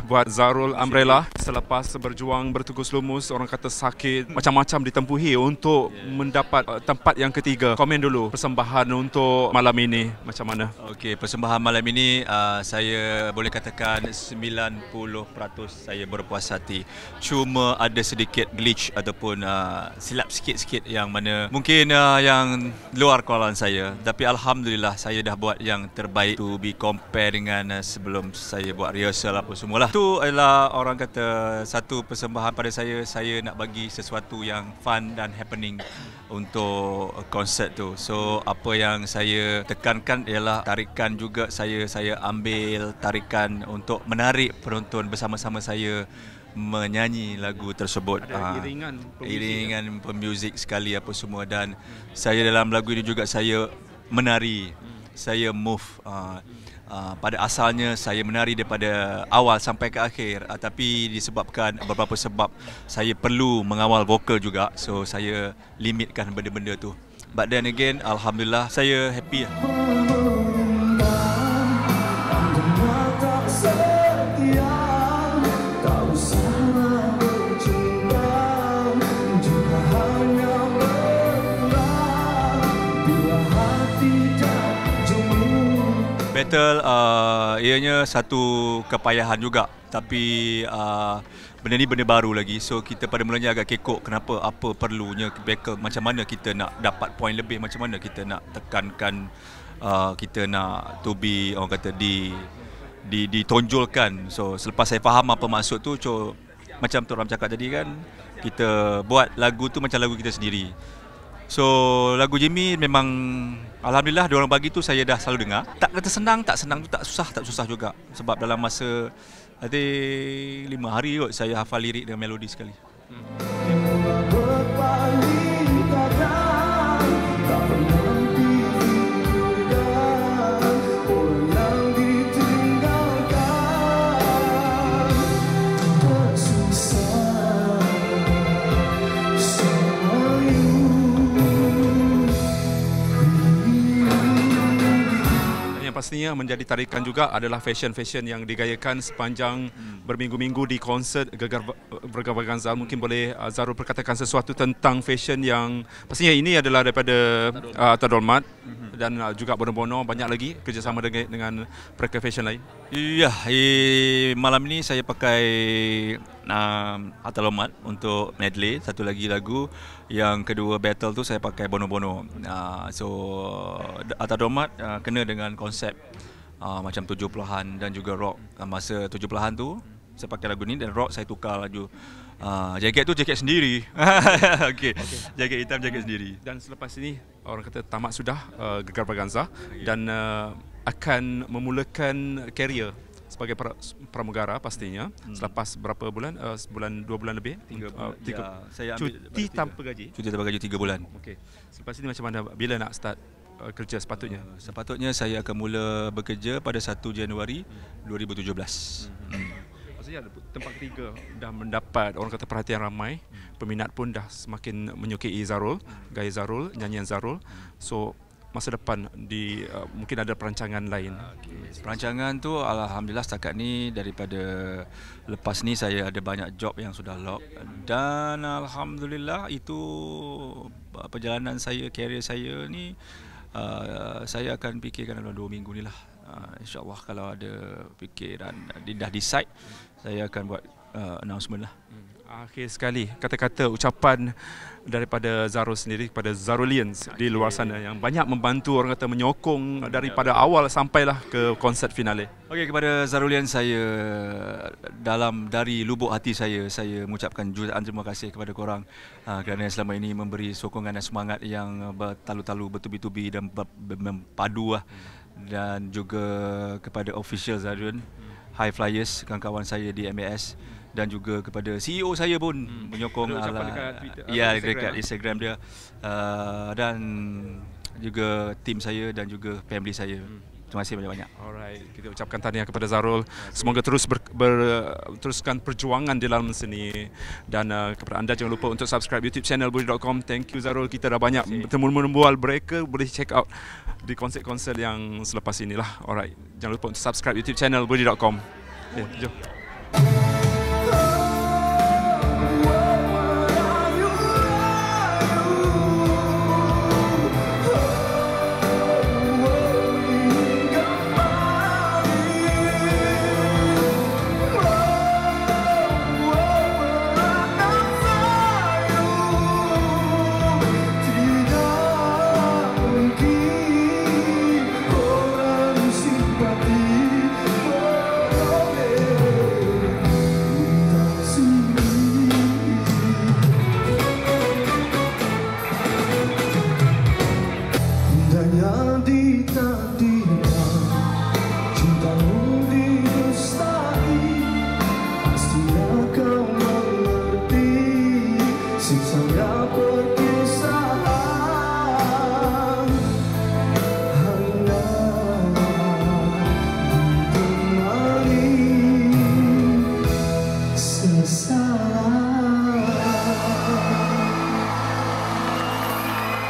buat Zarul Umbrella. Selepas berjuang bertugus lumus, orang kata sakit, macam-macam ditempuhi untuk mendapat tempat yang ketiga. Komen dulu persembahan untuk malam ini macam mana? Okey, persembahan malam ini saya boleh katakan 90% saya berpuas hati. Cuma ada sedikit glitch ataupun silap sikit-sikit yang mana mungkin yang luar kewalahan saya. Tapi alhamdulillah saya dah buat yang terbaik to be compare dengan sebelum saya buat rehearsal apa semualah. Itu adalah orang kata satu persembahan pada saya nak bagi sesuatu yang fun dan happening untuk konsert tu. So apa yang saya tekankan ialah tarikan juga saya ambil tarikan untuk menarik penonton bersama-sama saya menyanyi lagu tersebut. Ada iringan pemuzik sekali apa semua, dan saya dalam lagu ini juga saya menari, saya move. Pada asalnya saya menari daripada awal sampai ke akhir, tapi disebabkan beberapa sebab saya perlu mengawal vokal juga, so saya limitkan benda-benda tu. But then again, alhamdulillah saya happy lah. Battle ianya satu kepayahan juga, tapi benda ni benda baru lagi, so kita pada mulanya agak kekok kenapa, apa perlunya battle, macam mana kita nak dapat point lebih, macam mana kita nak tekankan, kita nak to be orang kata ditonjolkan. So selepas saya faham apa maksud tu, macam Tok Ram cakap tadi kan, kita buat lagu tu macam lagu kita sendiri. So lagu Jimmy memang alhamdulillah diorang bagi tu saya dah selalu dengar. Tak kata senang, tak senang tu, tak susah juga. Sebab dalam masa I think 5 hari kot saya hafal lirik dengan melodi sekali. Pastinya menjadi tarikan juga adalah fashion yang digayakan sepanjang berminggu-minggu di konsert Gegar Bergabaganza. Mungkin boleh Zarul perkatakan sesuatu tentang fashion yang pastinya ini adalah daripada Tadolmat dan juga Bono-Bono, banyak lagi kerjasama dengan mereka fashion lain. Ya, malam ini saya pakai Atalomat untuk medley, satu lagi lagu. Yang kedua battle tu saya pakai Bono-Bono. So Atalomat kena dengan konsep macam 70-an dan juga rock. Masa 70-an tu saya pakai lagu ni, dan rock saya tukar lagu. Jaket tu jaket sendiri. Okay. Jaket hitam jaket sendiri. Dan selepas ini orang kata tamat sudah Gegar Bergabaganza dan akan memulakan karier sebagai pramugara pastinya. Selepas berapa bulan? Sebulan, 2 bulan lebih? Saya ambil cuti tanpa gaji? Cuti tanpa gaji 3 bulan. Okey. Selepas ini macam mana? Bila nak start kerja sepatutnya? Sepatutnya saya akan mula bekerja pada 1 Januari 2017. Maksudnya tempat ketiga dah mendapat orang kata perhatian ramai. Peminat pun dah semakin menyukai Zarul, gaya Zarul, nyanyian Zarul. So masa depan mungkin ada perancangan lain. Perancangan tu alhamdulillah setakat ni, daripada lepas ni saya ada banyak job yang sudah lock, dan alhamdulillah itu perjalanan saya, career saya ni saya akan fikirkan dalam 2 minggu ni lah. InsyaAllah kalau ada fikiran dah decide, saya akan buat announcement lah. Akhir sekali, kata-kata ucapan daripada Zarul sendiri kepada Zarulians di luar sana yang banyak membantu, orang kata menyokong daripada awal sampailah ke konsert finale. Okey, kepada Zarulians, saya dari lubuk hati saya mengucapkan jutaan terima kasih kepada korang kerana selama ini memberi sokongan dan semangat yang bertalu-talu, bertubi-tubi dan berpadu lah. Dan juga kepada official Zarul, High Flyers, kawan-kawan saya di MAS, dan juga kepada CEO saya pun menyokong dekat Instagram dia, dan juga tim saya dan juga family saya. Terima kasih banyak-banyak. Alright, kita ucapkan tahniah kepada Zarul. Semoga terus teruskan perjuangan di dalam seni, dan kepada anda jangan lupa untuk subscribe YouTube channel Budi.com. Thank you Zarul, kita dah banyak bertemu mereka, boleh check out di konsert-konsert yang selepas inilah. Alright, jangan lupa untuk subscribe YouTube channel Budi.com. Jom. Siksanya perpisahan hanya kembali sesal.